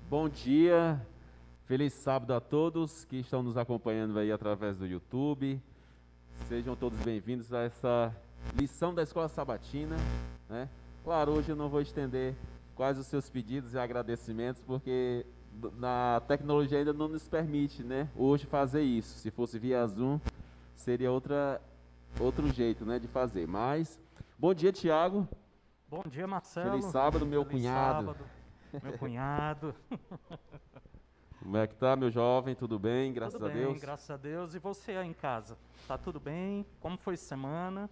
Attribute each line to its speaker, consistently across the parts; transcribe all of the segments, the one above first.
Speaker 1: Bom dia, feliz sábado a todos que estão nos acompanhando aí através do YouTube. Sejam todos bem-vindos a essa lição da Escola Sabatina, né? Claro, hoje eu não vou estender quais os seus pedidos e agradecimentos, porque a tecnologia ainda não nos permite, né, hoje fazer isso. Se fosse via Zoom, seria outro jeito, né, de fazer. Mas, bom dia, Tiago.
Speaker 2: Bom dia, Marcelo.
Speaker 1: Feliz sábado, meu
Speaker 2: Feliz
Speaker 1: cunhado.
Speaker 2: sábado, meu cunhado.
Speaker 1: Como é que tá, meu jovem? Tudo bem? Graças
Speaker 2: Tudo
Speaker 1: a
Speaker 2: bem,
Speaker 1: Deus.
Speaker 2: graças a Deus. E você aí em casa? Tá tudo bem? Como foi semana?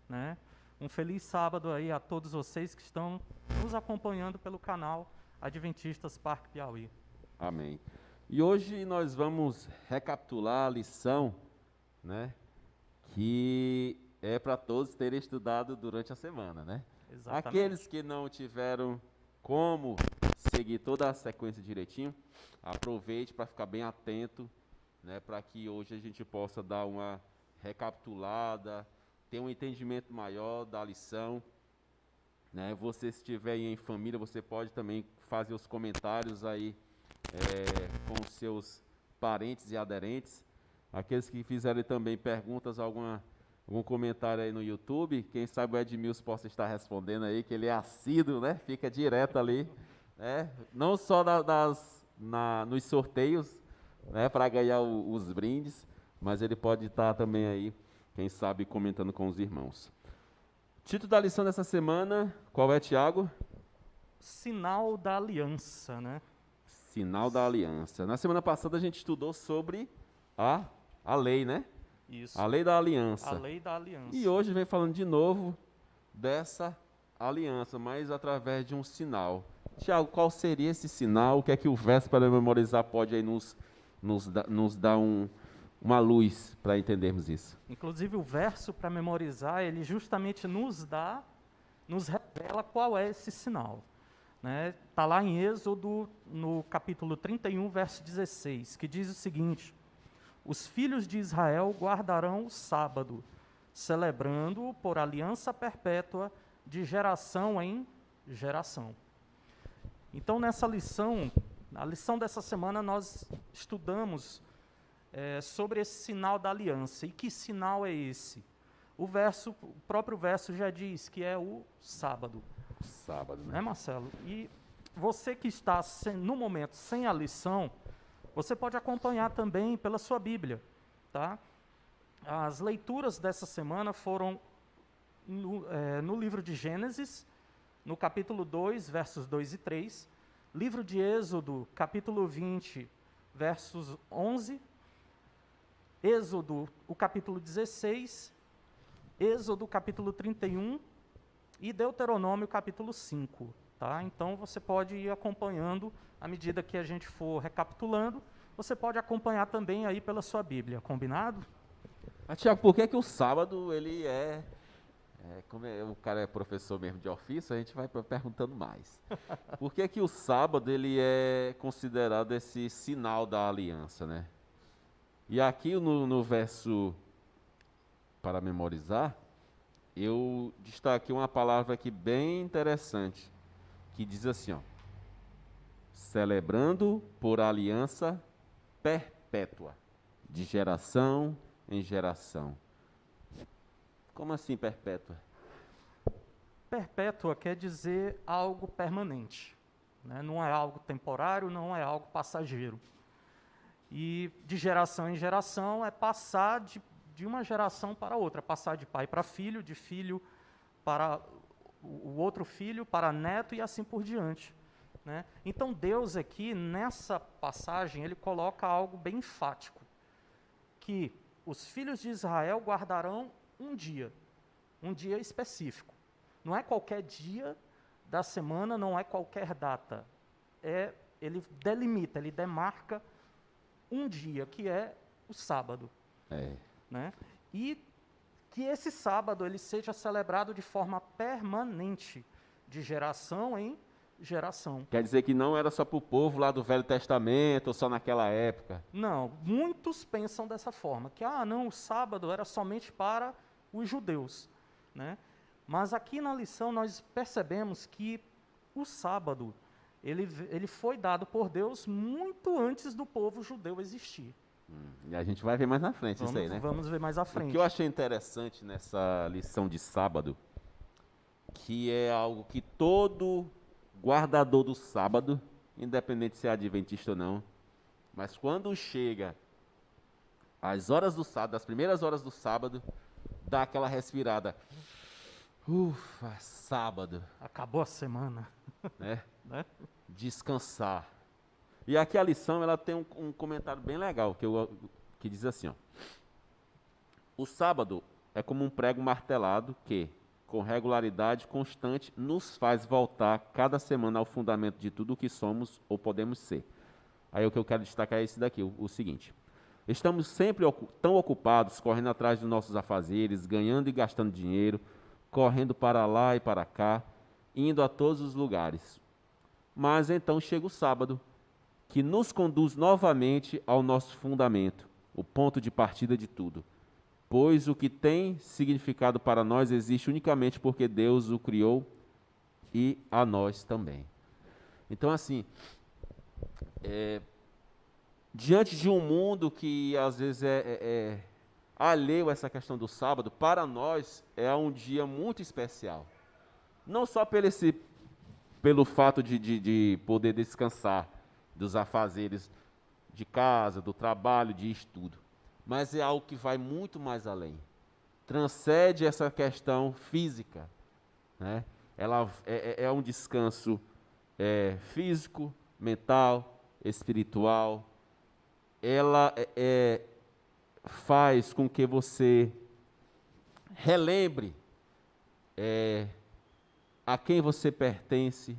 Speaker 2: Né? Um feliz sábado aí a todos vocês que estão nos acompanhando pelo canal Adventistas Parque Piauí.
Speaker 1: Amém. E hoje nós vamos recapitular a lição, né, que é para todos terem estudado durante a semana, né?
Speaker 2: Exatamente.
Speaker 1: Aqueles que não tiveram como seguir toda a sequência direitinho, aproveite para ficar bem atento, né, para que hoje a gente possa dar uma recapitulada, ter um entendimento maior da lição, né? Você, se estiver aí em família, você pode também fazer os comentários aí com os seus parentes e aderentes. Aqueles que fizerem também perguntas, algum comentário aí no YouTube, quem sabe o Edmilson possa estar respondendo aí, que ele é assíduo, né? Fica direto ali, né? Não só nos sorteios, né, para ganhar os brindes, mas ele pode estar também aí, quem sabe, comentando com os irmãos. Título da lição dessa semana, qual é, Tiago?
Speaker 2: Sinal da aliança, né?
Speaker 1: Sinal da aliança. Na semana passada a gente estudou sobre a lei, né?
Speaker 2: Isso.
Speaker 1: A lei da aliança.
Speaker 2: A lei da aliança.
Speaker 1: E hoje vem falando de novo dessa aliança, mas através de um sinal. Tiago, qual seria esse sinal? O que é que o verso para memorizar pode aí nos dar uma luz para entendermos isso?
Speaker 2: Inclusive o verso para memorizar, ele justamente nos revela qual é esse sinal. Está lá em Êxodo, no capítulo 31, verso 16, que diz o seguinte: os filhos de Israel guardarão o sábado, celebrando-o por aliança perpétua de geração em geração. Então, nessa lição, na lição dessa semana, nós estudamos sobre esse sinal da aliança. E que sinal é esse? O próprio verso já diz que é o sábado.
Speaker 1: Sábado, né?
Speaker 2: Marcelo? E você que está no momento sem a lição, você pode acompanhar também pela sua Bíblia, tá? As leituras dessa semana foram no livro de Gênesis, no capítulo 2, versos 2 e 3, livro de Êxodo, capítulo 20, versos 11, Êxodo, o capítulo 16, Êxodo, capítulo 31 e Deuteronômio, capítulo 5. Tá? Então, você pode ir acompanhando, à medida que a gente for recapitulando, você pode acompanhar também aí pela sua Bíblia, combinado?
Speaker 1: Mas, Tiago, por que o sábado ele como o cara é professor mesmo de ofício, a gente vai perguntando mais. Por que o sábado ele é considerado esse sinal da aliança, né? E aqui no verso para memorizar, eu destaquei uma palavra aqui bem interessante, que diz assim, ó: celebrando por aliança perpétua, de geração em geração. Como assim perpétua?
Speaker 2: Perpétua quer dizer algo permanente, né? Não é algo temporário, não é algo passageiro. E de geração em geração é passar de uma geração para outra, passar de pai para filho, de filho para o outro filho, para neto e assim por diante, né? Então Deus aqui, nessa passagem, ele coloca algo bem enfático, que os filhos de Israel guardarão um dia específico. Não é qualquer dia da semana, não é qualquer data. Ele delimita, ele demarca um dia, que é o sábado. Né? E que esse sábado ele seja celebrado de forma permanente, de geração em geração.
Speaker 1: Quer dizer que não era só para o povo lá do Velho Testamento, ou só naquela época?
Speaker 2: Não, muitos pensam dessa forma, que não, o sábado era somente para os judeus, né? Mas aqui na lição nós percebemos que o sábado ele foi dado por Deus muito antes do povo judeu existir.
Speaker 1: E a gente vai ver mais na frente isso aí, né?
Speaker 2: Vamos ver mais à
Speaker 1: O
Speaker 2: frente.
Speaker 1: que eu achei interessante nessa lição de sábado, que é algo que todo guardador do sábado, independente se é adventista ou não, mas quando chega às horas do sábado, as primeiras horas do sábado, dá aquela respirada. Ufa, sábado.
Speaker 2: Acabou a semana.
Speaker 1: Né?
Speaker 2: Né?
Speaker 1: Descansar. E aqui a lição ela tem um comentário bem legal, que diz assim, ó. O sábado é como um prego martelado que, com regularidade constante, nos faz voltar cada semana ao fundamento de tudo o que somos ou podemos ser. Aí o que eu quero destacar é esse daqui, o seguinte. Estamos sempre tão ocupados, correndo atrás dos nossos afazeres, ganhando e gastando dinheiro, correndo para lá e para cá, indo a todos os lugares. Mas então chega o sábado, que nos conduz novamente ao nosso fundamento, o ponto de partida de tudo. Pois o que tem significado para nós existe unicamente porque Deus o criou e a nós também. Então, assim, diante de um mundo que às vezes é alheio a essa questão do sábado, para nós é um dia muito especial. Não só pelo fato de poder descansar dos afazeres de casa, do trabalho, de estudo, mas é algo que vai muito mais além. Transcende essa questão física, né? Ela é um descanso físico, mental, espiritual. Ela faz com que você relembre a quem você pertence,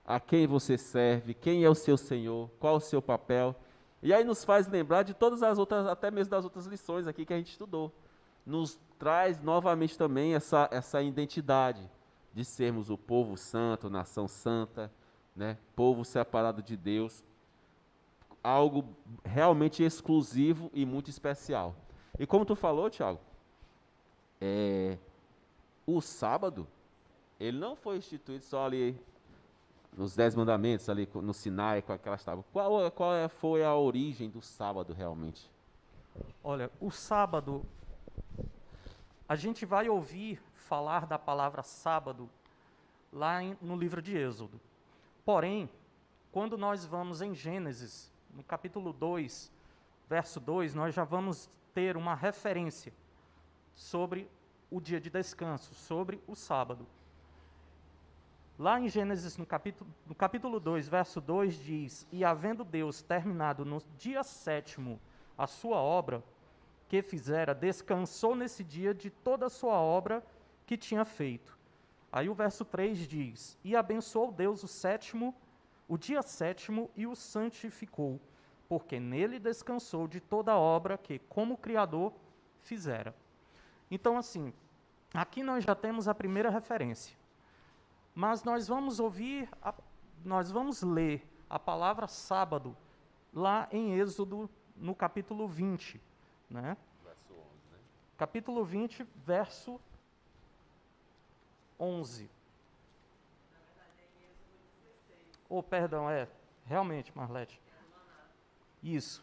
Speaker 1: a quem você serve, quem é o seu Senhor, qual o seu papel. E aí nos faz lembrar de todas as outras, até mesmo das outras lições aqui que a gente estudou. Nos traz novamente também essa identidade de sermos o povo santo, nação santa, né? Povo separado de Deus. Algo realmente exclusivo e muito especial. E como tu falou, Thiago, o sábado, ele não foi instituído só ali nos 10 mandamentos, ali no Sinai, com aquelas tábuas. Qual foi a origem do sábado realmente?
Speaker 2: Olha, o sábado, a gente vai ouvir falar da palavra sábado lá no livro de Êxodo. Porém, quando nós vamos em Gênesis, no capítulo 2, verso 2, nós já vamos ter uma referência sobre o dia de descanso, sobre o sábado. Lá em Gênesis, no capítulo 2, verso 2, diz: E havendo Deus terminado no dia 7º a sua obra que fizera, descansou nesse dia de toda a sua obra que tinha feito. Aí o verso 3 diz: E abençoou Deus o dia 7º e o santificou, porque nele descansou de toda a obra que, como Criador, fizera. Então, assim, aqui nós já temos a primeira referência. Mas nós vamos ler a palavra sábado lá em Êxodo, no capítulo 20. Né?
Speaker 1: Verso 11, né?
Speaker 2: Capítulo 20, verso 11. Oh, perdão, realmente, Marlete. Isso.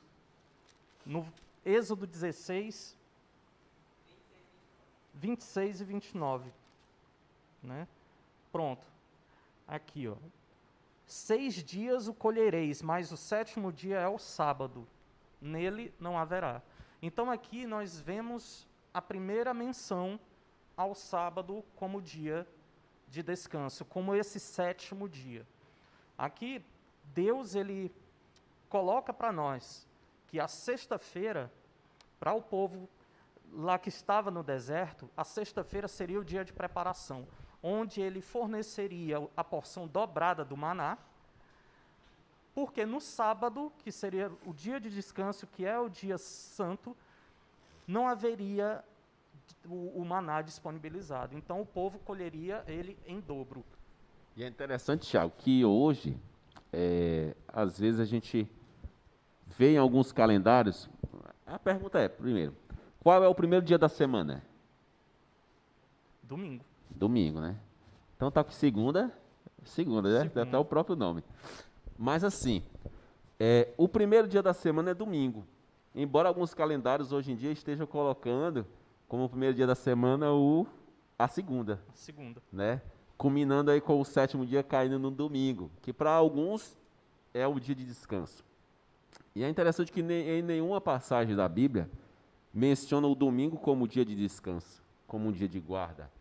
Speaker 2: No Êxodo 16, 26 e 29. Né? Pronto. Aqui, ó. 6 dias o colhereis, mas o 7º dia é o sábado. Nele não haverá. Então aqui nós vemos a primeira menção ao sábado como dia de descanso, como esse 7º dia. Aqui Deus ele coloca para nós que a sexta-feira, para o povo lá que estava no deserto, a sexta-feira seria o dia de preparação, onde ele forneceria a porção dobrada do maná, porque no sábado, que seria o dia de descanso, que é o dia santo, não haveria o maná disponibilizado. Então o povo colheria ele em dobro.
Speaker 1: E é interessante, Thiago, que hoje, às vezes a gente vê em alguns calendários, a pergunta é, primeiro, qual é o primeiro dia da semana?
Speaker 2: Domingo.
Speaker 1: Domingo, né? Então tá com segunda, Segunda, né? Tem até o próprio nome. Mas assim, o primeiro dia da semana é domingo. Embora alguns calendários hoje em dia estejam colocando como o primeiro dia da semana a segunda.
Speaker 2: A segunda.
Speaker 1: Né? Culminando aí com o sétimo dia caindo no domingo, que para alguns é o dia de descanso. E é interessante que em nenhuma passagem da Bíblia menciona o domingo como dia de descanso, como um dia de guarda,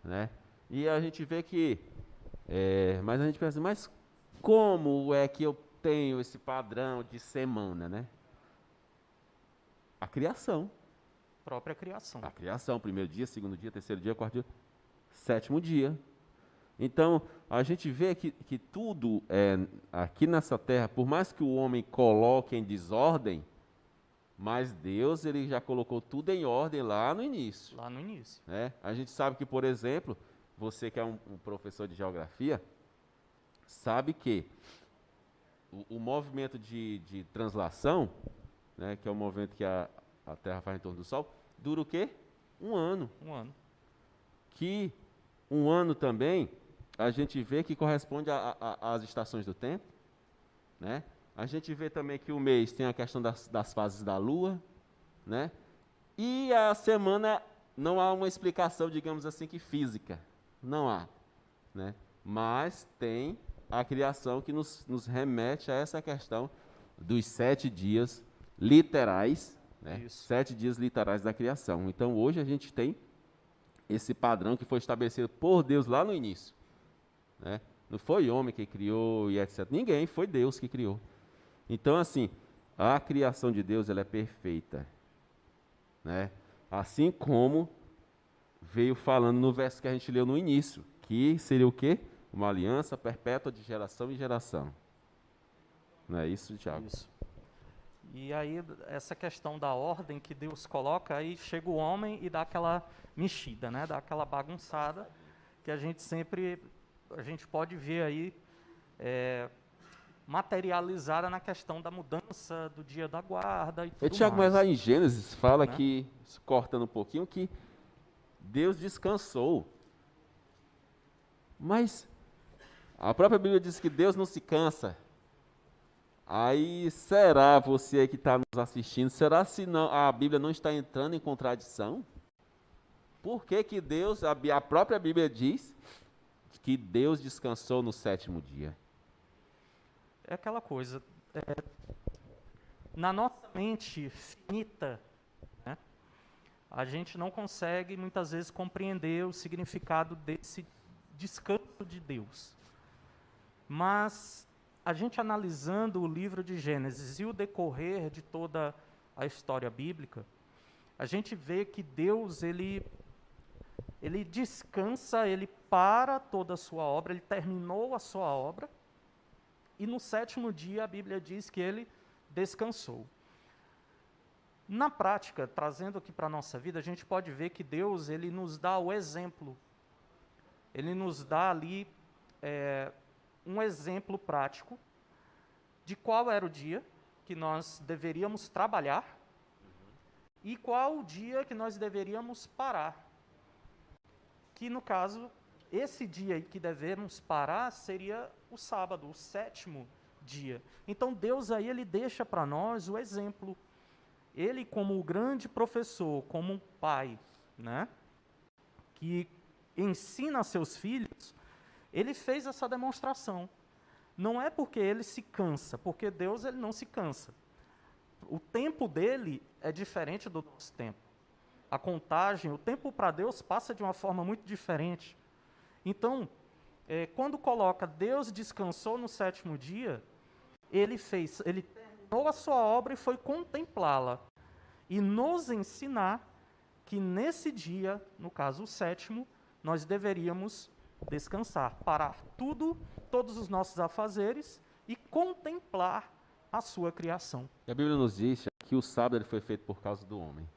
Speaker 1: né? E a gente vê que, mas a gente pensa, mas como é que eu tenho esse padrão de semana, né? A criação.
Speaker 2: Própria criação.
Speaker 1: A criação, primeiro dia, segundo dia, terceiro dia, quarto dia, sétimo dia. Então, a gente vê que tudo aqui nessa terra, por mais que o homem coloque em desordem, mas Deus ele já colocou tudo em ordem lá no início.
Speaker 2: Lá no início.
Speaker 1: Né? A gente sabe que, por exemplo, você que é um professor de geografia, sabe que o movimento de translação, né, que é o movimento que a Terra faz em torno do Sol, dura o quê? Um ano.
Speaker 2: Um ano.
Speaker 1: Que um ano também, a gente vê que corresponde às estações do tempo, né? A gente vê também que o mês tem a questão das fases da Lua, né? E a semana não há uma explicação, digamos assim, que física. Não há, né? Mas tem a criação que nos remete a essa questão dos 7 dias literais, né? 7 dias literais da criação. Então, hoje a gente tem esse padrão que foi estabelecido por Deus lá no início, né? Não foi homem que criou e etc. Ninguém, foi Deus que criou. Então, assim, a criação de Deus ela é perfeita, né? Assim como veio falando no verso que a gente leu no início, que seria o quê? Uma aliança perpétua de geração em geração. Não é isso, Tiago?
Speaker 2: Isso. E aí, essa questão da ordem que Deus coloca, aí chega o homem e dá aquela mexida, né? Dá aquela bagunçada, que a gente pode ver aí materializada na questão da mudança do dia da guarda e tudo
Speaker 1: Tiago,
Speaker 2: mais.
Speaker 1: mas lá em Gênesis fala
Speaker 2: Né?
Speaker 1: que, cortando um pouquinho, que Deus descansou. Mas a própria Bíblia diz que Deus não se cansa. Aí, será você que está nos assistindo, será se não, a Bíblia não está entrando em contradição? Por que que Deus, a própria Bíblia diz que Deus descansou no sétimo dia?
Speaker 2: É aquela coisa, na nossa mente finita, né, a gente não consegue muitas vezes compreender o significado desse descanso de Deus. Mas a gente analisando o livro de Gênesis e o decorrer de toda a história bíblica, a gente vê que Deus, ele descansa, ele para toda a sua obra, ele terminou a sua obra, e no sétimo dia a Bíblia diz que ele descansou. Na prática, trazendo aqui para a nossa vida, a gente pode ver que Deus, ele nos dá o exemplo, ele nos dá ali um exemplo prático de qual era o dia que nós deveríamos trabalhar e qual o dia que nós deveríamos parar. Que, no caso, esse dia que devemos parar seria o sábado, o sétimo dia. Então, Deus aí, ele deixa para nós o exemplo. Ele, como o grande professor, como um pai, né, que ensina a seus filhos, ele fez essa demonstração. Não é porque ele se cansa, porque Deus ele não se cansa. O tempo dele é diferente do nosso tempo. A contagem, o tempo para Deus passa de uma forma muito diferente. Então, quando coloca Deus descansou no sétimo dia, ele terminou a sua obra e foi contemplá-la. E nos ensinar que nesse dia, no caso o sétimo, nós deveríamos descansar, parar tudo, todos os nossos afazeres e contemplar a sua criação.
Speaker 1: E a Bíblia nos diz que o sábado ele foi feito por causa do homem,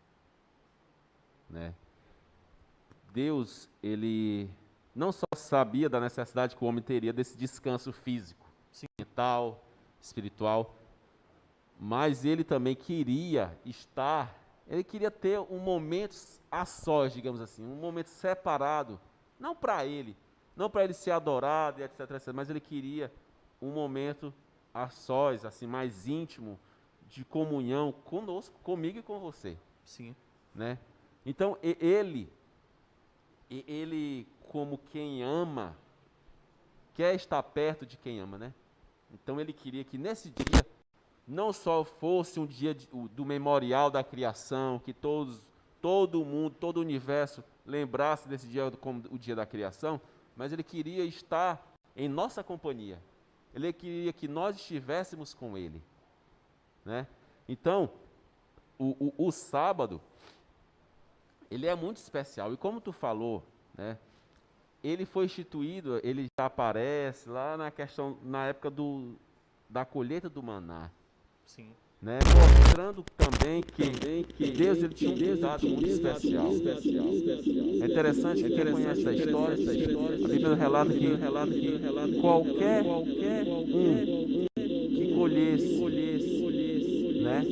Speaker 1: né? Deus, ele não só sabia da necessidade que o homem teria desse descanso físico, mental, espiritual, mas ele também queria ele queria ter um momento a sós, digamos assim, um momento separado, não para ele, Não para ele ser adorado, e etc, etc, mas ele queria um momento a sós, assim, mais íntimo, de comunhão conosco, comigo e com você,
Speaker 2: Sim.
Speaker 1: né? Então, ele como quem ama, quer estar perto de quem ama, né? Então ele queria que nesse dia não só fosse um dia do memorial da criação, que todo mundo, todo o universo lembrasse desse dia como o dia da criação, mas ele queria estar em nossa companhia. Ele queria que nós estivéssemos com ele, né? Então, o sábado, ele é muito especial. E como tu falou, né? Ele foi instituído, ele já aparece lá na época da colheita do maná,
Speaker 2: Sim.
Speaker 1: né? Mostrando também que Deus ele tinha um cuidado muito especial. É interessante que quem conhece a história, a Bíblia relata que qualquer um que colhesse, né?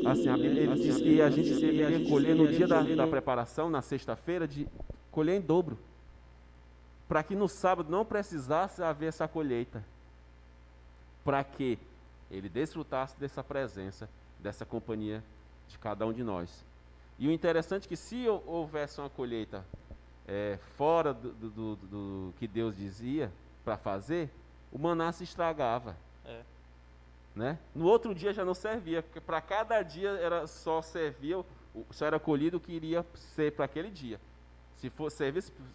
Speaker 1: Assim, a Bíblia ele diz que a gente deveria colher no dia da preparação, na sexta-feira, de colher em dobro, para que no sábado não precisasse haver essa colheita, para que ele desfrutasse dessa presença, dessa companhia de cada um de nós. E o interessante é que se houvesse uma colheita fora do que Deus dizia para fazer, o maná se estragava. Né? No outro dia já não servia, porque para cada dia só era colhido o que iria ser para aquele dia. Se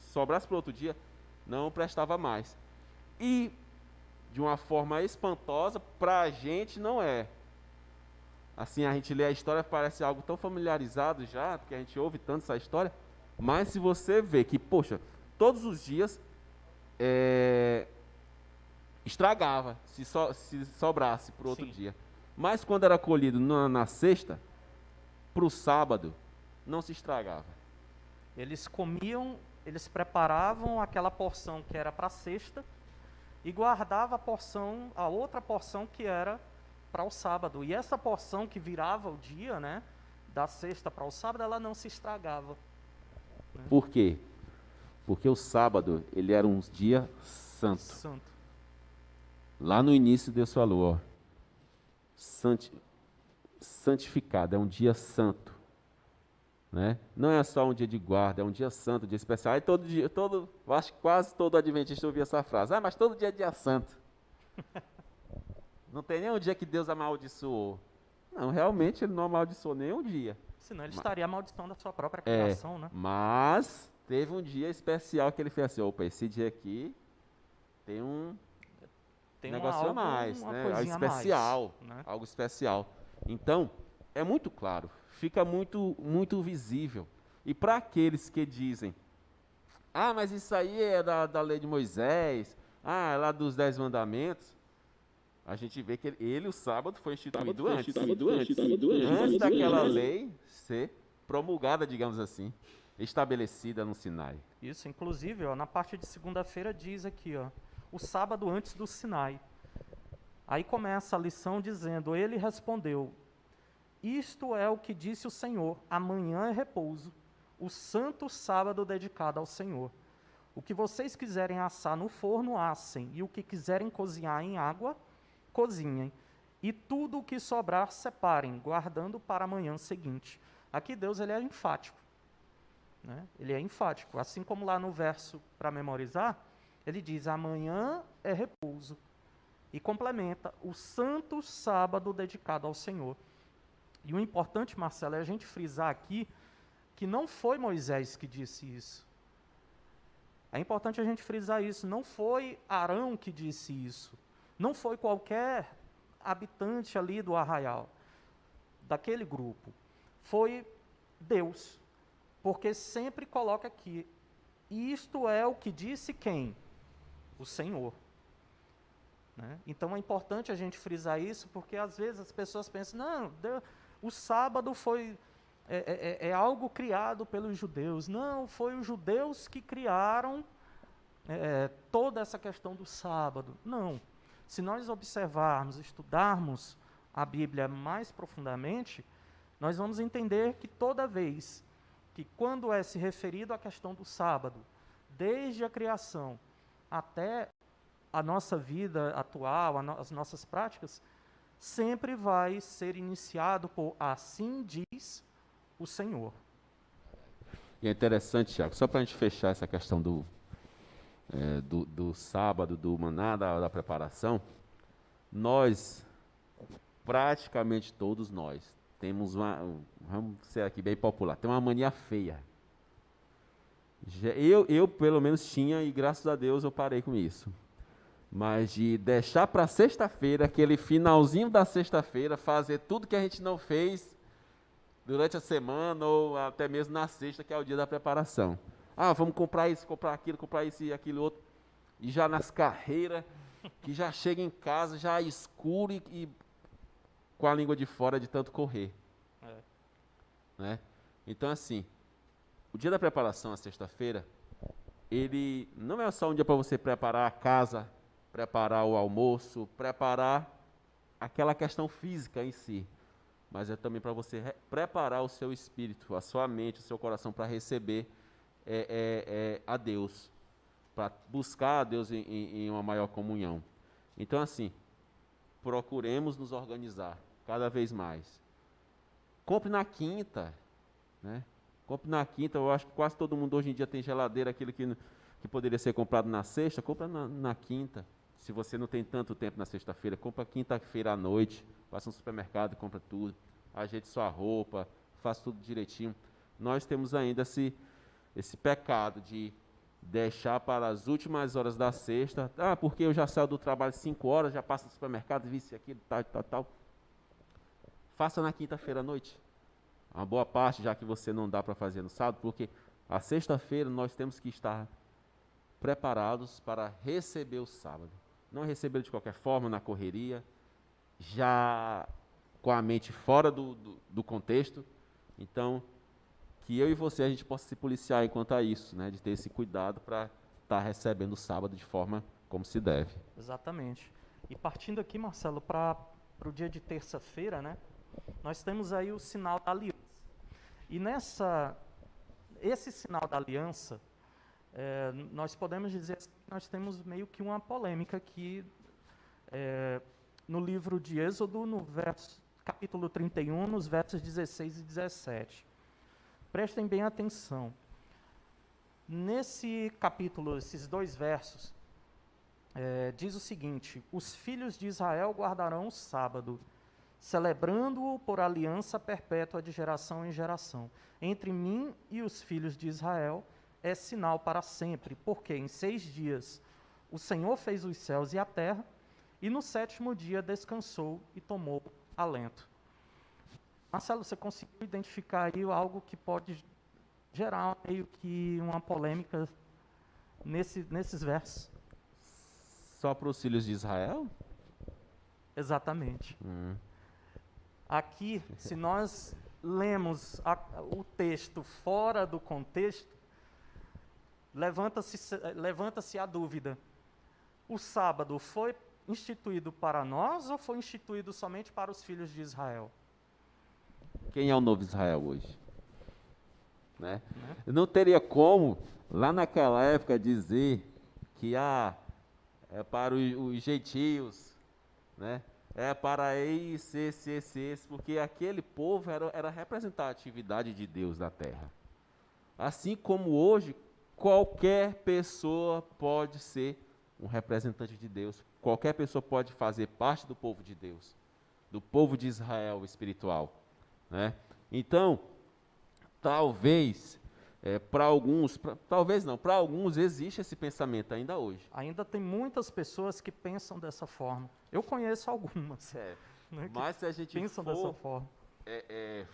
Speaker 1: sobrasse para outro dia, não prestava mais. E de uma forma espantosa, para a gente não é. Assim, a gente lê a história, parece algo tão familiarizado já, porque a gente ouve tanto essa história, mas se você vê que, poxa, todos os dias estragava, se sobrasse para o outro dia. Mas quando era colhido na sexta, para o sábado, não se estragava.
Speaker 2: Eles comiam, eles preparavam aquela porção que era para a sexta e guardava a outra porção que era para o sábado. E essa porção que virava o dia, né, da sexta para o sábado, ela não se estragava. Né?
Speaker 1: Por quê? Porque o sábado, ele era um dia santo. Lá no início Deus falou, ó, santificado, é um dia santo, né? Não é só um dia de guarda, é um dia santo, um dia especial. Aí acho que quase todo adventista ouvia essa frase, mas todo dia é dia santo. Não tem nenhum dia que Deus amaldiçoou. Não, realmente ele não amaldiçoou nenhum dia.
Speaker 2: Senão ele estaria amaldiçoando a sua própria criação, né?
Speaker 1: Mas teve um dia especial que ele fez assim, opa, esse dia aqui tem um negócio a mais, né? Algo especial, né? Algo especial. Então, é muito claro, fica muito, muito visível. E para aqueles que dizem, mas isso aí é da lei de Moisés, é lá dos 10 mandamentos, a gente vê que o sábado foi instituído antes daquela lei ser promulgada, digamos assim, estabelecida no Sinai.
Speaker 2: Isso, inclusive, ó, na parte de segunda-feira diz aqui, ó, o sábado antes do Sinai. Aí começa a lição dizendo, ele respondeu, isto é o que disse o Senhor, amanhã é repouso, o santo sábado dedicado ao Senhor. O que vocês quiserem assar no forno, assem, e o que quiserem cozinhar em água, cozinhem. E tudo o que sobrar, separem, guardando para a manhã seguinte. Aqui Deus ele é enfático. Né? Ele é enfático. Assim como lá no verso para memorizar, ele diz, amanhã é repouso. E complementa, o santo sábado dedicado ao Senhor. E o importante, Marcelo, é a gente frisar aqui que não foi Moisés que disse isso. É importante a gente frisar isso. Não foi Arão que disse isso. Não foi qualquer habitante ali do arraial, daquele grupo. Foi Deus. Porque sempre coloca aqui, isto é o que disse quem? O Senhor. Né? Então é importante a gente frisar isso, porque às vezes as pessoas pensam, não, o sábado foi algo criado pelos judeus. Não, foi os judeus que criaram toda essa questão do sábado. Não. Se nós observarmos, estudarmos a Bíblia mais profundamente, nós vamos entender que toda vez que quando é se referido à questão do sábado, desde a criação, até a nossa vida atual, as nossas práticas, sempre vai ser iniciado por assim diz o Senhor.
Speaker 1: E é interessante, Tiago, só para a gente fechar essa questão do sábado, do maná, da preparação, nós, praticamente todos nós, temos vamos ser aqui bem popular, tem uma mania feia. Eu pelo menos tinha, e graças a Deus eu parei com isso. Mas de deixar para sexta-feira, aquele finalzinho da sexta-feira, fazer tudo que a gente não fez durante a semana ou até mesmo na sexta, que é o dia da preparação. Ah, vamos comprar isso, comprar isso e aquilo outro. E já nas carreiras, que já chega em casa, já escuro e com a língua de fora de tanto correr. Né? Então, assim, o dia da preparação, a sexta-feira, ele não é só um dia para você preparar a casa, preparar o almoço, preparar aquela questão física em si, mas é também para você preparar o seu espírito, a sua mente, o seu coração para receber a Deus, para buscar a Deus em uma maior comunhão. Então, assim, procuremos nos organizar cada vez mais. Compre na quinta, né? Compre na quinta. Eu acho que quase todo mundo hoje em dia tem geladeira, aquilo que poderia ser comprado na sexta, compra na quinta. Se você não tem tanto tempo na sexta-feira, compra quinta-feira à noite, passa no supermercado, compra tudo, ajeite sua roupa, faça tudo direitinho. Nós temos ainda esse pecado de deixar para as últimas horas da sexta, porque eu já saio do trabalho 5 horas, já passo no supermercado, vi isso aqui, tal. Faça na quinta-feira à noite. Uma boa parte, já que você não dá para fazer no sábado, porque a sexta-feira nós temos que estar preparados para receber o sábado. Não receber de qualquer forma, na correria, já com a mente fora do contexto. Então, que eu e você, a gente possa se policiar enquanto a isso, né? De ter esse cuidado para estar recebendo o sábado de forma como se deve.
Speaker 2: Exatamente. E partindo aqui, Marcelo, para o dia de terça-feira, né? Nós temos aí o sinal da aliança. E esse sinal da aliança, nós podemos dizer que nós temos meio que uma polêmica aqui no livro de Êxodo, capítulo 31, nos versos 16 e 17. Prestem bem atenção. Nesse capítulo, esses 2 versos, diz o seguinte: os filhos de Israel guardarão o sábado, celebrando-o por aliança perpétua de geração em geração. Entre mim e os filhos de Israel é sinal para sempre, porque em 6 dias o Senhor fez os céus e a terra, e no 7º dia descansou e tomou alento. Marcelo, você conseguiu identificar aí algo que pode gerar meio que uma polêmica nesses versos?
Speaker 1: Só para os filhos de Israel?
Speaker 2: Exatamente. Aqui, se nós lemos o texto fora do contexto, levanta-se a dúvida: o sábado foi instituído para nós ou foi instituído somente para os filhos de Israel?
Speaker 1: Quem é o novo Israel hoje? Né? Não teria como, lá naquela época, dizer que é para os gentios, né? É para esse, porque aquele povo era a representatividade de Deus na terra. Assim como hoje, qualquer pessoa pode ser um representante de Deus, qualquer pessoa pode fazer parte do povo de Deus, do povo de Israel espiritual. Né? Então, talvez, para alguns existe esse pensamento ainda hoje.
Speaker 2: Ainda tem muitas pessoas que pensam dessa forma. Eu conheço algumas. Né,
Speaker 1: mas se a gente
Speaker 2: pensam
Speaker 1: for
Speaker 2: dessa forma.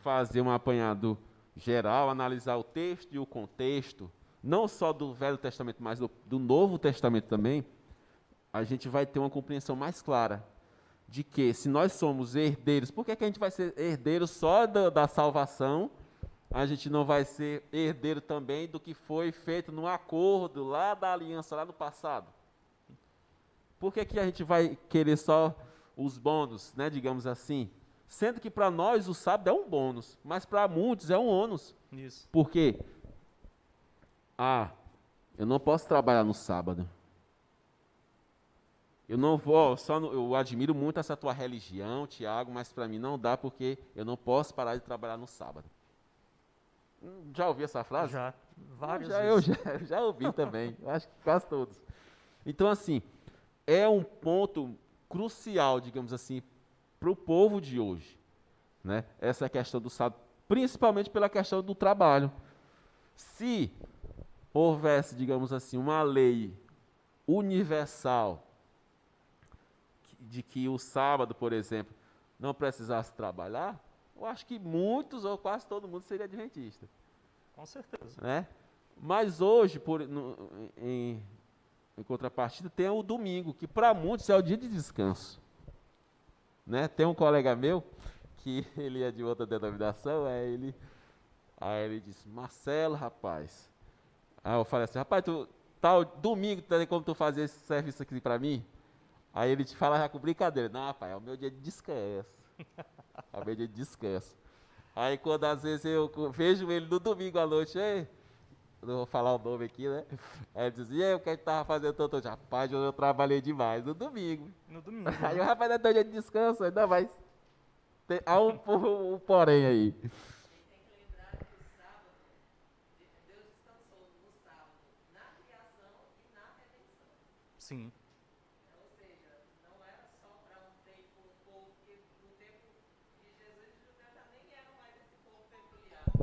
Speaker 1: Fazer um apanhado geral, analisar o texto e o contexto, não só do Velho Testamento, mas do Novo Testamento também, a gente vai ter uma compreensão mais clara de que, se nós somos herdeiros, por que a gente vai ser herdeiro só da salvação? A gente não vai ser herdeiro também do que foi feito no acordo lá da aliança, lá no passado? Por que a gente vai querer só os bônus, né, digamos assim? Sendo que para nós o sábado é um bônus, mas para muitos é um ônus.
Speaker 2: Isso.
Speaker 1: Por quê? Eu não posso trabalhar no sábado. Eu não vou, eu admiro muito essa tua religião, Tiago, mas para mim não dá porque eu não posso parar de trabalhar no sábado. Já ouviu essa frase?
Speaker 2: Já, várias
Speaker 1: Eu
Speaker 2: vezes.
Speaker 1: já ouvi também, eu acho que quase todos. Então, assim, é um ponto crucial, digamos assim, para o povo de hoje, né? Essa questão do sábado, principalmente pela questão do trabalho. Se houvesse, digamos assim, uma lei universal de que o sábado, por exemplo, não precisasse trabalhar, eu acho que muitos ou quase todo mundo seria adventista,
Speaker 2: Com certeza.
Speaker 1: né? Mas hoje, em contrapartida, tem o domingo, que para muitos é o dia de descanso, né? Tem um colega meu que ele é de outra denominação, aí ele disse: Marcelo, rapaz. Aí eu falei assim: rapaz, domingo, tem como tu fazer esse serviço aqui para mim? Aí ele te fala já com brincadeira: não, rapaz, é o meu dia de descanso. É o meu dia de descanso. Aí quando às vezes eu vejo ele no domingo à noite, ei, não vou falar o nome aqui, né? Aí ele diz: e aí, o que ele tava fazendo todo dia? Rapaz, eu trabalhei demais no domingo.
Speaker 2: No domingo.
Speaker 1: Aí
Speaker 2: Né?
Speaker 1: o rapaz, não é teu dia de descanso, ainda mais. Há um porém aí.
Speaker 2: Sim.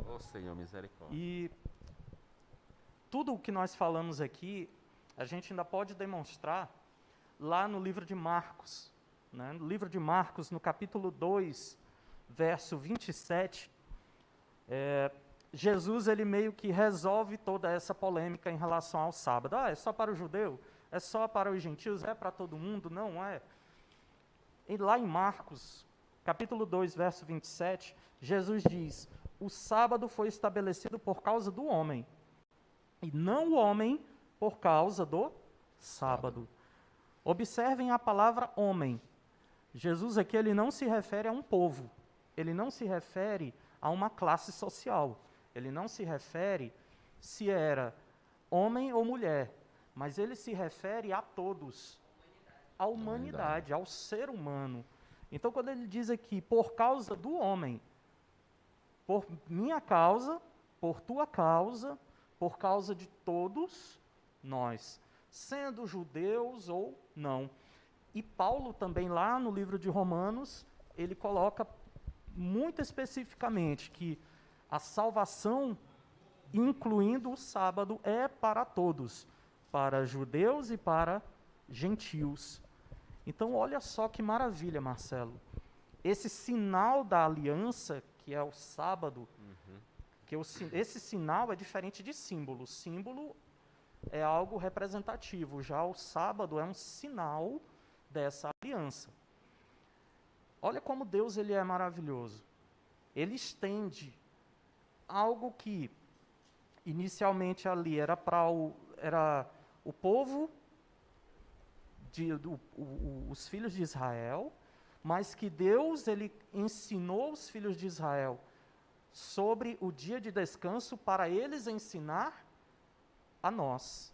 Speaker 1: Ô Senhor, misericórdia.
Speaker 2: E tudo o que nós falamos aqui, a gente ainda pode demonstrar lá no livro de Marcos. Né? No livro de Marcos, no capítulo 2, verso 27, Jesus ele meio que resolve toda essa polêmica em relação ao sábado. Ah, é só para o judeu? É só para os gentios? É para todo mundo? Não é. E lá em Marcos, capítulo 2, verso 27, Jesus diz: o sábado foi estabelecido por causa do homem, e não o homem por causa do sábado. Observem a palavra homem. Jesus aqui ele não se refere a um povo, ele não se refere a uma classe social, ele não se refere se era homem ou mulher, mas ele se refere a todos, à humanidade, ao ser humano. Então, quando ele diz aqui, por causa do homem, por minha causa, por tua causa, por causa de todos nós, sendo judeus ou não. E Paulo também, lá no livro de Romanos, ele coloca muito especificamente que a salvação, incluindo o sábado, é para todos, para judeus e para gentios. Então, olha só que maravilha, Marcelo. Esse sinal da aliança, que é o sábado, esse sinal é diferente de símbolo. Símbolo é algo representativo, já o sábado é um sinal dessa aliança. Olha como Deus ele é maravilhoso. Ele estende algo que inicialmente ali era para o povo, os filhos de Israel, mas que Deus ele ensinou os filhos de Israel sobre o dia de descanso para eles ensinar a nós,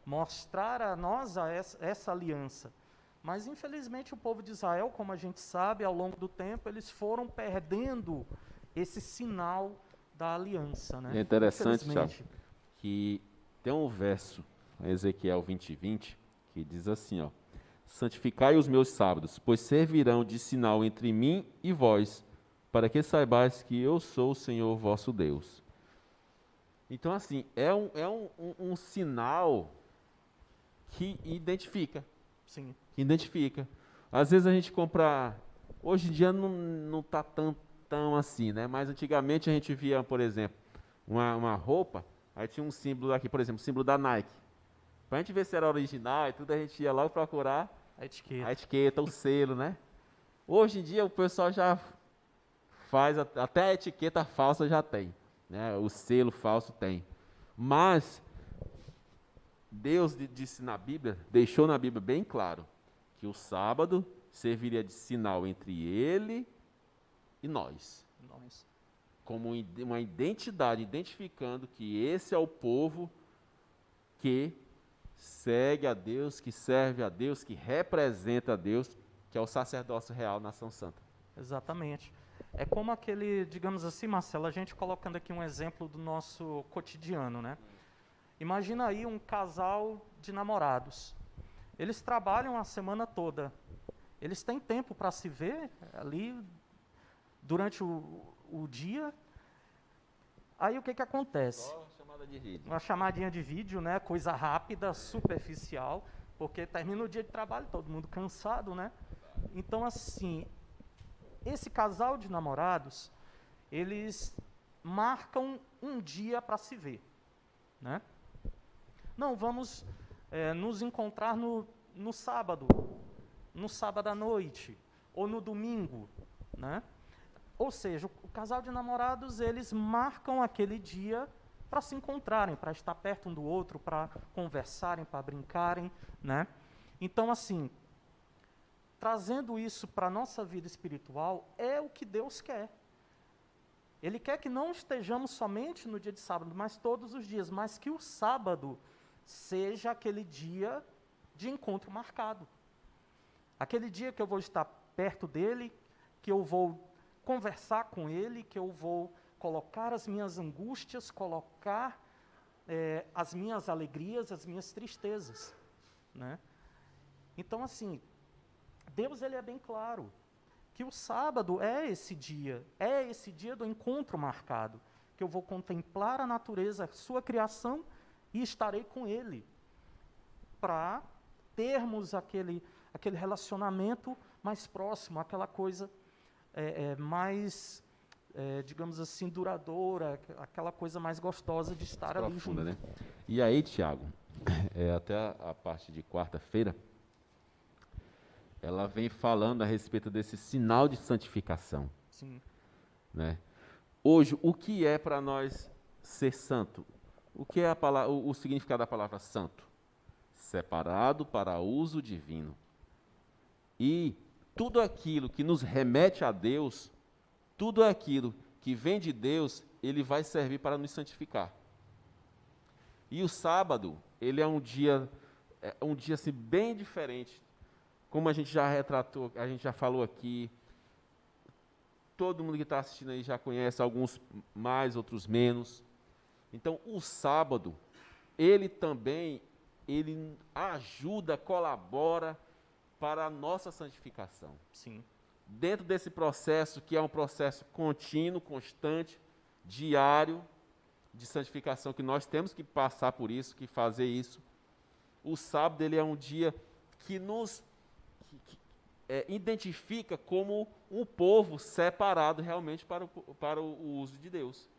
Speaker 2: mostrar a nós essa aliança. Mas, infelizmente, o povo de Israel, como a gente sabe, ao longo do tempo, eles foram perdendo esse sinal da aliança. Né?
Speaker 1: É interessante, Thiago, que tem um verso, Ezequiel 20:20, que diz assim, ó: santificai os meus sábados, pois servirão de sinal entre mim e vós, para que saibais que eu sou o Senhor vosso Deus. Então, assim, é um sinal que identifica.
Speaker 2: Sim.
Speaker 1: Que identifica. Às vezes a gente compra... Hoje em dia não está tão assim, né? Mas antigamente a gente via, por exemplo, uma roupa, aí tinha um símbolo aqui, por exemplo, o símbolo da Nike. Para a gente ver se era original e tudo, a gente ia logo procurar a etiqueta, o selo, né? Hoje em dia o pessoal já faz, até a etiqueta falsa já tem, né? O selo falso tem. Mas Deus disse na Bíblia, deixou na Bíblia bem claro, que o sábado serviria de sinal entre ele e nós. Como uma identidade, identificando que esse é o povo que segue a Deus, que serve a Deus, que representa a Deus, que é o sacerdócio real na Ação Santa.
Speaker 2: Exatamente. É como aquele, digamos assim, Marcelo, a gente colocando aqui um exemplo do nosso cotidiano, né? Imagina aí um casal de namorados. Eles trabalham a semana toda. Eles têm tempo para se ver ali durante o dia. Aí o que que acontece?
Speaker 1: Só chamada de vídeo.
Speaker 2: Uma chamadinha de vídeo, né? Coisa rápida, superficial, porque termina o dia de trabalho, todo mundo cansado, né? Então, assim, esse casal de namorados, eles marcam um dia para se ver, né? Não, vamos nos encontrar no sábado à noite, ou no domingo, né? Ou seja, o casal de namorados, eles marcam aquele dia para se encontrarem, para estar perto um do outro, para conversarem, para brincarem, né? Então, assim, trazendo isso para a nossa vida espiritual, é o que Deus quer. Ele quer que não estejamos somente no dia de sábado, mas todos os dias, mas que o sábado seja aquele dia de encontro marcado. Aquele dia que eu vou estar perto dele, que eu vou conversar com ele, que eu vou colocar as minhas angústias, colocar as minhas alegrias, as minhas tristezas, né? Então, assim, Deus, ele é bem claro que o sábado é esse dia do encontro marcado, que eu vou contemplar a natureza, a sua criação, e estarei com ele, para termos aquele relacionamento mais próximo, aquela coisa mais, digamos assim, duradoura, aquela coisa mais gostosa de estar ali junto.
Speaker 1: Né? E aí, Tiago, até a parte de quarta-feira, ela vem falando a respeito desse sinal de santificação.
Speaker 2: Sim.
Speaker 1: Né? Hoje, o que é para nós ser santo? O que é o significado da palavra santo? Separado para uso divino. E tudo aquilo que nos remete a Deus, tudo aquilo que vem de Deus, ele vai servir para nos santificar. E o sábado, ele é um dia assim, bem diferente. Como a gente já retratou, a gente já falou aqui, todo mundo que está assistindo aí já conhece, alguns mais, outros menos. Então, o sábado, ele também, ele ajuda, colabora para a nossa santificação.
Speaker 2: Sim.
Speaker 1: Dentro desse processo, que é um processo contínuo, constante, diário, de santificação, que nós temos que passar por isso, que fazer isso, o sábado, ele é um dia que nos identifica como um povo separado realmente para o uso de Deus.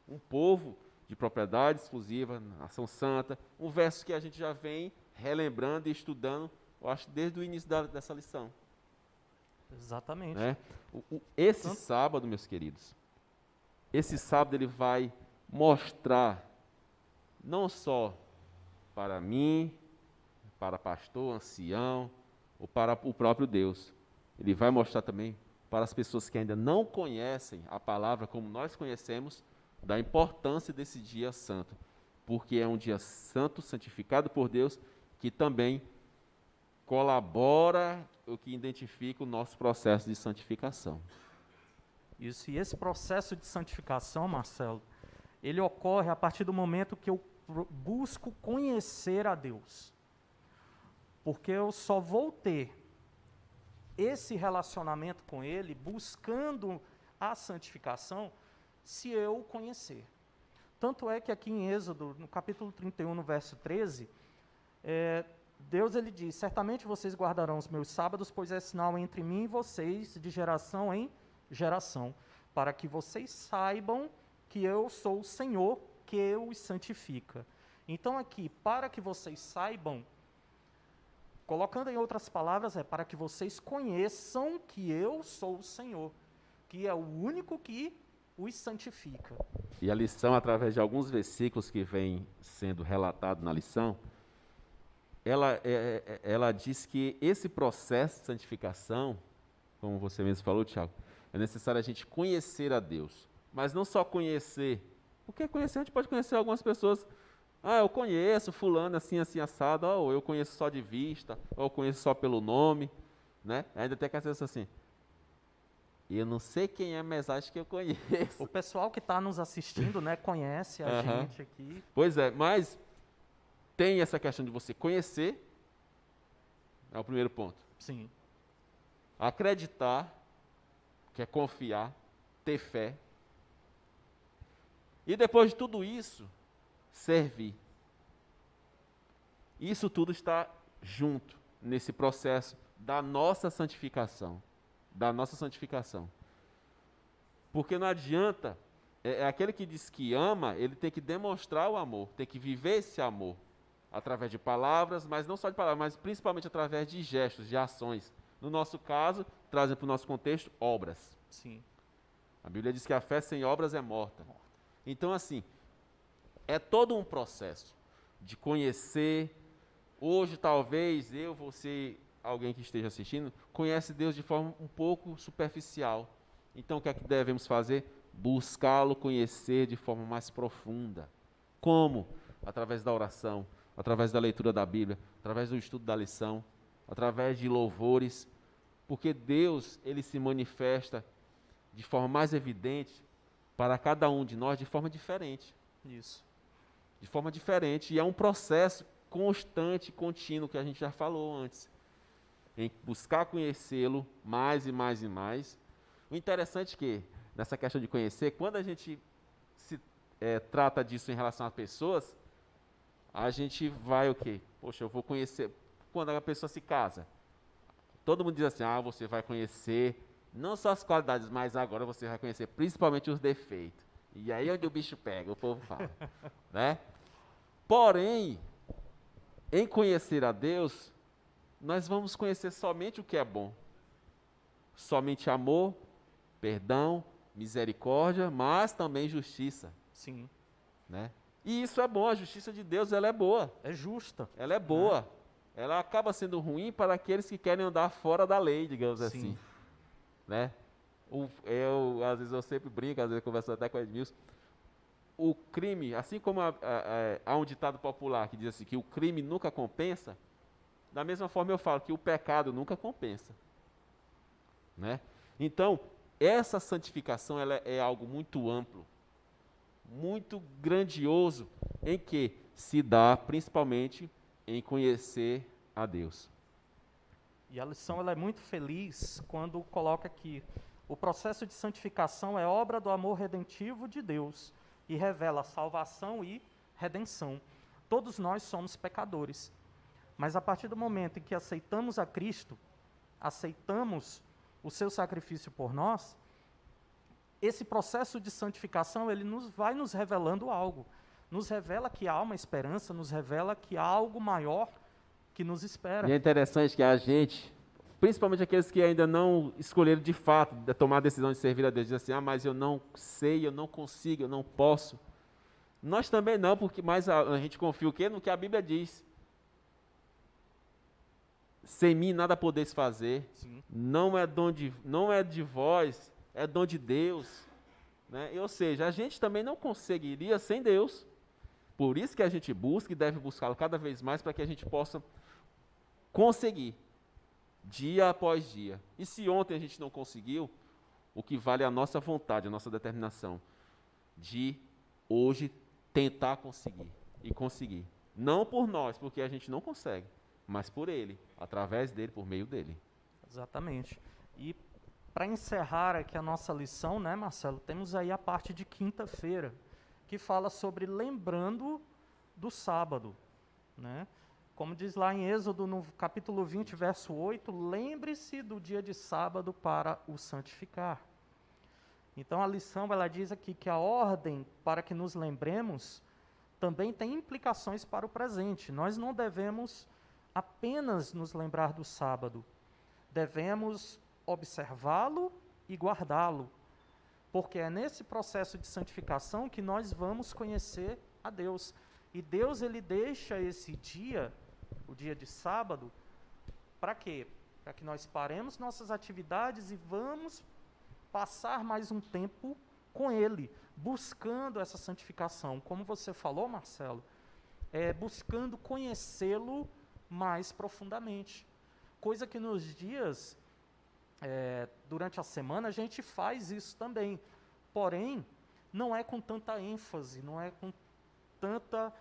Speaker 1: Um povo de propriedade exclusiva, ação santa, um verso que a gente já vem relembrando e estudando, eu acho, desde o início dessa lição.
Speaker 2: Exatamente.
Speaker 1: Né? Esse sábado, meus queridos, esse sábado ele vai mostrar, não só para mim, para pastor, ancião, ou para o próprio Deus. Ele vai mostrar também para as pessoas que ainda não conhecem a palavra como nós conhecemos, da importância desse dia santo, porque é um dia santo, santificado por Deus, que também colabora, o que identifica o nosso processo de santificação.
Speaker 2: Isso, e esse processo de santificação, Marcelo, ele ocorre a partir do momento que eu busco conhecer a Deus. Porque eu só vou ter esse relacionamento com Ele, buscando a santificação, se eu o conhecer. Tanto é que aqui em Êxodo, no capítulo 31, no verso 13, Deus ele diz: certamente vocês guardarão os meus sábados, pois é sinal entre mim e vocês, de geração em geração, para que vocês saibam que eu sou o Senhor, que os santifica. Então aqui, para que vocês saibam, colocando em outras palavras, para que vocês conheçam que eu sou o Senhor, que é o único que os santifica.
Speaker 1: E a lição, através de alguns versículos que vem sendo relatado na lição, ela diz que esse processo de santificação, como você mesmo falou, Tiago, é necessário a gente conhecer a Deus. Mas não só conhecer, porque conhecer, a gente pode conhecer algumas pessoas Ah, eu conheço fulano assim, assim, assado, ou eu conheço só de vista, ou eu conheço só pelo nome, né? Ainda tem aquela sensação assim, eu não sei quem é, mas acho que eu
Speaker 2: O
Speaker 1: conheço.
Speaker 2: pessoal que está nos assistindo, né, conhece a
Speaker 1: Aham.
Speaker 2: gente aqui.
Speaker 1: Pois é, mas tem essa questão de você conhecer, é o primeiro ponto.
Speaker 2: Sim,
Speaker 1: Acreditar, que é confiar, ter fé. E depois de tudo isso, servir. Isso tudo está junto nesse processo da nossa santificação. Da nossa santificação. Porque não adianta, é aquele que diz que ama, ele tem que demonstrar o amor, tem que viver esse amor. Através de palavras, mas não só de palavras, mas principalmente através de gestos, de ações. No nosso caso, trazem para o nosso contexto, obras.
Speaker 2: sim.
Speaker 1: A Bíblia diz que a fé sem obras é morta. Então, assim, é todo um processo de conhecer. Hoje, talvez, você, alguém que esteja assistindo, conhece Deus de forma um pouco superficial. Então, o que é que devemos fazer? Buscá-lo conhecer de forma mais profunda. Como? Através da oração, através da leitura da Bíblia, através do estudo da lição, através de louvores, porque Deus, ele se manifesta de forma mais evidente para cada um de nós de forma diferente.
Speaker 2: Isso.
Speaker 1: De forma diferente, e é um processo constante, contínuo, que a gente já falou antes, em buscar conhecê-lo mais e mais e mais. O interessante é que, nessa questão de conhecer, quando a gente se trata disso em relação a pessoas, a gente vai o quê? Poxa, eu vou conhecer. Quando a pessoa se casa, todo mundo diz assim, você vai conhecer não só as qualidades, mas agora você vai conhecer principalmente os defeitos. E aí é onde o bicho pega, o povo fala, né? Porém, em conhecer a Deus, nós vamos conhecer somente o que é bom. Somente amor, perdão, misericórdia, mas também justiça,
Speaker 2: Sim.
Speaker 1: né? E isso é bom, a justiça de Deus, ela é boa.
Speaker 2: É justa.
Speaker 1: Ela é boa. Ela acaba sendo ruim para aqueles que querem andar fora da lei, digamos
Speaker 2: Sim.
Speaker 1: assim, né? Às vezes eu sempre brinco, às vezes eu converso até com o Edmilson. O crime, assim como há um ditado popular que diz assim, que o crime nunca compensa, da mesma forma eu falo que o pecado nunca compensa, né? Então, essa santificação ela é algo muito amplo, muito grandioso, em que se dá principalmente em conhecer a Deus.
Speaker 2: E a lição ela é muito feliz quando coloca que o processo de santificação é obra do amor redentivo de Deus e revela salvação e redenção. Todos nós somos pecadores, mas a partir do momento em que aceitamos a Cristo, aceitamos o seu sacrifício por nós, esse processo de santificação ele vai nos revelando algo. Nos revela que há uma esperança, nos revela que há algo maior que nos espera.
Speaker 1: E é interessante que a gente, principalmente aqueles que ainda não escolheram de fato tomar a decisão de servir a Deus, diz assim, mas eu não sei, eu não consigo, eu não posso. Nós também não, porque mais a gente confia o quê? No que a Bíblia diz. Sem mim nada podeis fazer.
Speaker 2: Sim.
Speaker 1: Não é de vós, é dom de Deus, né? Ou seja, a gente também não conseguiria sem Deus. Por isso que a gente busca e deve buscá-lo cada vez mais para que a gente possa conseguir, dia após dia. E se ontem a gente não conseguiu, o que vale é a nossa vontade, a nossa determinação de hoje tentar conseguir e conseguir. Não por nós, porque a gente não consegue, mas por Ele, através dele, por meio dele.
Speaker 2: Exatamente. E para encerrar aqui a nossa lição, né, Marcelo, temos aí a parte de quinta-feira, que fala sobre lembrando do sábado, né? Como diz lá em Êxodo, no capítulo 20, verso 8, lembre-se do dia de sábado para o santificar. Então a lição ela diz aqui que a ordem para que nos lembremos também tem implicações para o presente. Nós não devemos apenas nos lembrar do sábado, devemos observá-lo e guardá-lo, porque é nesse processo de santificação que nós vamos conhecer a Deus. E Deus ele deixa esse dia, o dia de sábado, para quê? Para que nós paremos nossas atividades e vamos passar mais um tempo com Ele, buscando essa santificação. Como você falou, Marcelo, buscando conhecê-lo mais profundamente. Coisa que nos dias, durante a semana, a gente faz isso também. Porém, não é com tanta ênfase, não é com tanta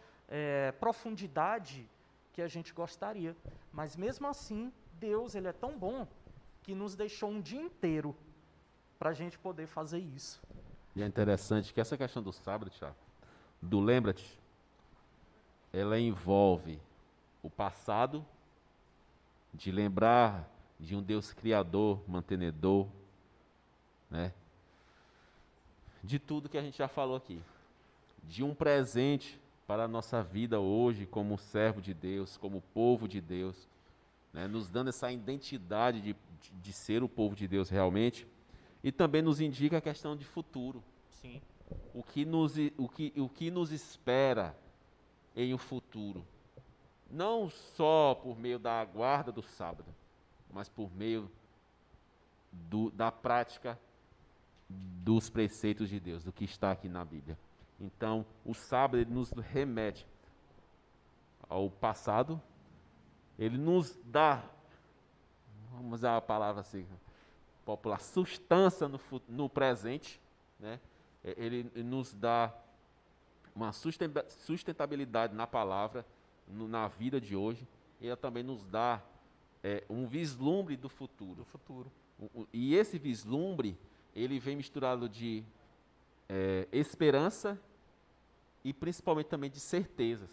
Speaker 2: profundidade que a gente gostaria. Mas mesmo assim, Deus, ele é tão bom que nos deixou um dia inteiro para a gente poder fazer isso.
Speaker 1: E é interessante que essa questão do sábado, Thiago, do lembra-te, ela envolve o passado, de lembrar de um Deus criador, mantenedor, né? De tudo que a gente já falou aqui. De um presente para a nossa vida hoje, como servo de Deus, como povo de Deus, né? Nos dando essa identidade de ser o povo de Deus realmente. E também nos indica a questão de futuro.
Speaker 2: Sim.
Speaker 1: O que nos espera em um futuro. Não só por meio da guarda do sábado, mas por meio da prática dos preceitos de Deus, do que está aqui na Bíblia. Então, o sábado ele nos remete ao passado, ele nos dá, vamos usar a palavra assim, popular, substância no presente, né? Ele nos dá uma sustentabilidade na palavra, na vida de hoje, e ela também nos dá um vislumbre do futuro. E esse vislumbre, ele vem misturado de esperança e principalmente também de certezas.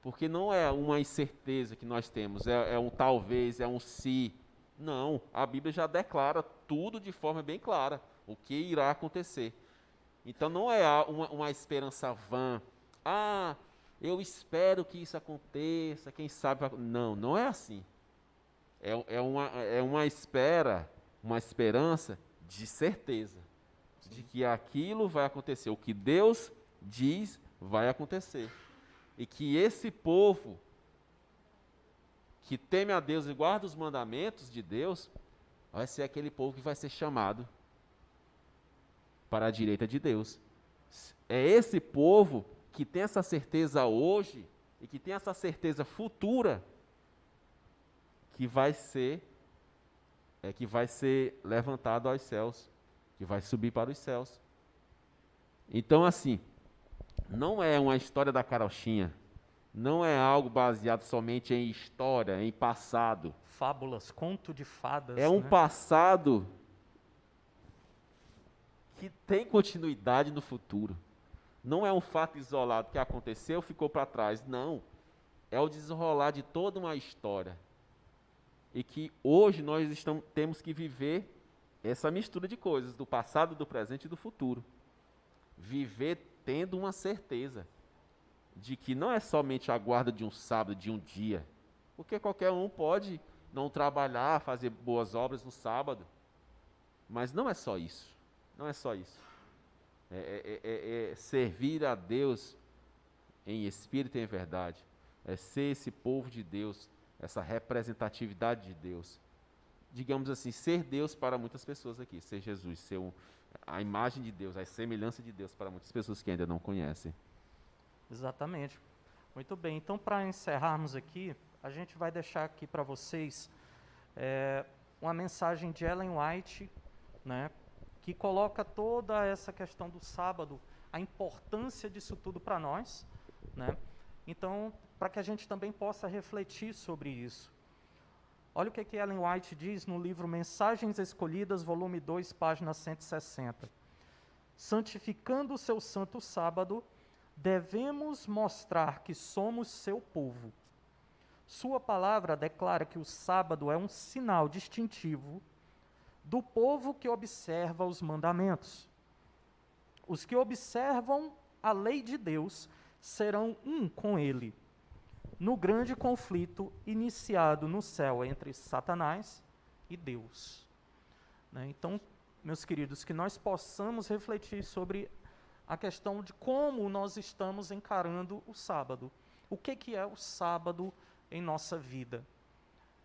Speaker 1: Porque não é uma incerteza que nós temos, é um talvez, é um se. Não, a Bíblia já declara tudo de forma bem clara, o que irá acontecer. Então não é uma esperança vã. Ah, eu espero que isso aconteça, quem sabe... Não, não é assim. É uma espera, uma esperança de certeza. Sim. De que aquilo vai acontecer. O que Deus diz vai acontecer. E que esse povo que teme a Deus e guarda os mandamentos de Deus, vai ser aquele povo que vai ser chamado para a direita de Deus. É esse povo que tem essa certeza hoje e que tem essa certeza futura que vai ser levantado aos céus, que vai subir para os céus. Então, assim, não é uma história da carochinha, não é algo baseado somente em história, em passado.
Speaker 2: Fábulas, conto de fadas.
Speaker 1: É um passado que tem continuidade no futuro. Não é um fato isolado que aconteceu, ficou para trás. Não. É o desenrolar de toda uma história. E que hoje nós temos que viver essa mistura de coisas, do passado, do presente e do futuro. Viver tendo uma certeza de que não é somente a guarda de um sábado, de um dia. Porque qualquer um pode não trabalhar, fazer boas obras no sábado. Mas não é só isso. Não é só isso. É servir a Deus em espírito e em verdade. É ser esse povo de Deus, essa representatividade de Deus. Digamos assim, ser Deus para muitas pessoas aqui, ser Jesus, ser a imagem de Deus, a semelhança de Deus para muitas pessoas que ainda não conhecem.
Speaker 2: Exatamente. Muito bem, então para encerrarmos aqui, a gente vai deixar aqui para vocês uma mensagem de Ellen White, né, que coloca toda essa questão do sábado, a importância disso tudo para nós, né? Então, para que a gente também possa refletir sobre isso. Olha o que Ellen White diz no livro Mensagens Escolhidas, volume 2, página 160. Santificando o seu santo sábado, devemos mostrar que somos seu povo. Sua palavra declara que o sábado é um sinal distintivo do povo que observa os mandamentos. Os que observam a lei de Deus serão um com ele, no grande conflito iniciado no céu entre Satanás e Deus. Né? Então, meus queridos, que nós possamos refletir sobre a questão de como nós estamos encarando o sábado. O que é o sábado em nossa vida?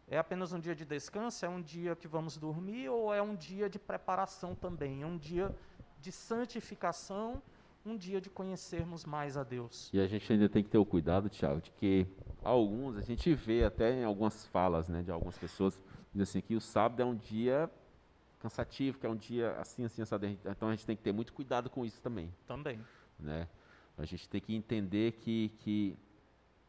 Speaker 2: É apenas um dia de descanso? É um dia que vamos dormir? Ou é um dia de preparação também? É um dia de santificação um dia de conhecermos mais a Deus.
Speaker 1: E a gente ainda tem que ter o cuidado, Tiago, de que alguns, a gente vê até em algumas falas, né, de algumas pessoas, dizem assim, que o sábado é um dia cansativo, que é um dia assim, assado. Então a gente tem que ter muito cuidado com isso também.
Speaker 2: Também.
Speaker 1: Né? A gente tem que entender que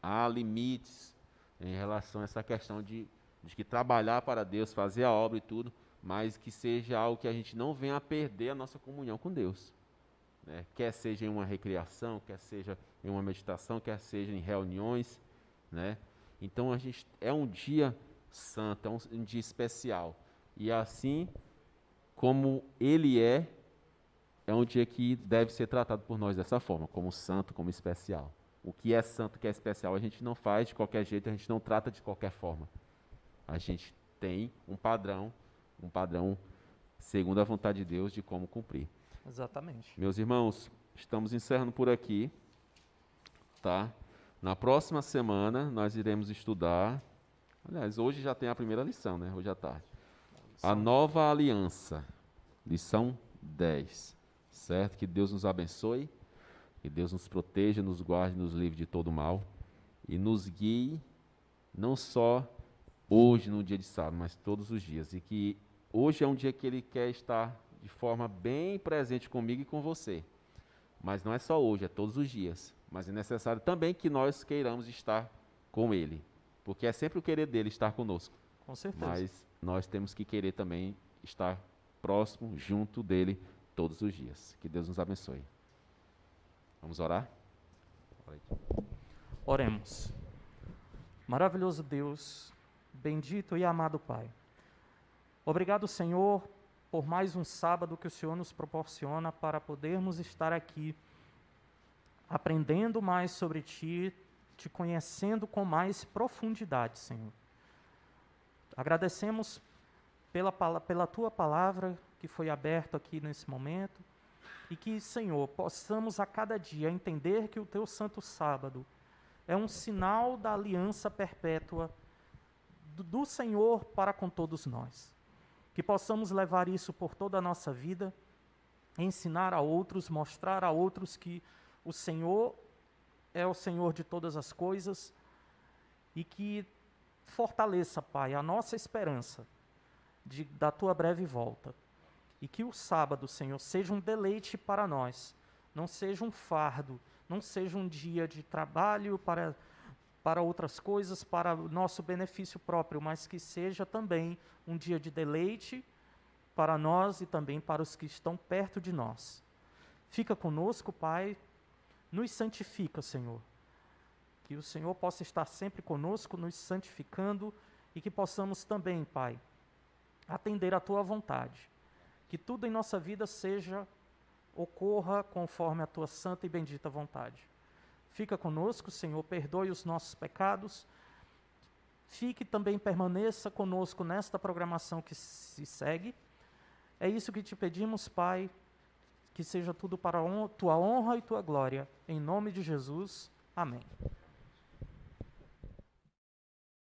Speaker 1: há limites em relação a essa questão de que trabalhar para Deus, fazer a obra e tudo, mas que seja algo que a gente não venha a perder a nossa comunhão com Deus. Né? Quer seja em uma recreação, quer seja em uma meditação, quer seja em reuniões. Né? Então a gente é um dia santo, é um dia especial. E assim como ele é um dia que deve ser tratado por nós dessa forma, como santo, como especial. O que é santo, o que é especial, a gente não faz de qualquer jeito, a gente não trata de qualquer forma. A gente tem um padrão segundo a vontade de Deus de como cumprir.
Speaker 2: Exatamente.
Speaker 1: Meus irmãos, estamos encerrando por aqui, tá? Na próxima semana nós iremos estudar, aliás, hoje já tem a primeira lição, né? Hoje à tarde. A nova aliança, lição 10, certo? Que Deus nos abençoe, que Deus nos proteja, nos guarde, nos livre de todo mal e nos guie, não só hoje no dia de sábado, mas todos os dias. E que hoje é um dia que Ele quer estar de forma bem presente comigo e com você. Mas não é só hoje, é todos os dias. Mas é necessário também que nós queiramos estar com Ele, porque é sempre o querer dele estar conosco.
Speaker 2: Com certeza.
Speaker 1: Mas nós temos que querer também estar próximo, junto dele, todos os dias. Que Deus nos abençoe. Vamos orar?
Speaker 2: Oremos. Maravilhoso Deus, bendito e amado Pai. Obrigado, Senhor, por mais um sábado que o Senhor nos proporciona para podermos estar aqui aprendendo mais sobre Ti, Te conhecendo com mais profundidade, Senhor. Agradecemos pela Tua palavra que foi aberta aqui nesse momento e que, Senhor, possamos a cada dia entender que o Teu Santo Sábado é um sinal da aliança perpétua do Senhor para com todos nós. Que possamos levar isso por toda a nossa vida, ensinar a outros, mostrar a outros que o Senhor é o Senhor de todas as coisas e que fortaleça, Pai, a nossa esperança da Tua breve volta. E que o sábado, Senhor, seja um deleite para nós, não seja um fardo, não seja um dia de trabalho para outras coisas, para o nosso benefício próprio, mas que seja também um dia de deleite para nós e também para os que estão perto de nós. Fica conosco, Pai, nos santifica, Senhor. Que o Senhor possa estar sempre conosco, nos santificando e que possamos também, Pai, atender à Tua vontade. Que tudo em nossa vida ocorra conforme a Tua santa e bendita vontade. Fica conosco, Senhor, perdoe os nossos pecados. Fique também, permaneça conosco nesta programação que se segue. É isso que te pedimos, Pai, que seja tudo para Tua honra e Tua glória. Em nome de Jesus, amém.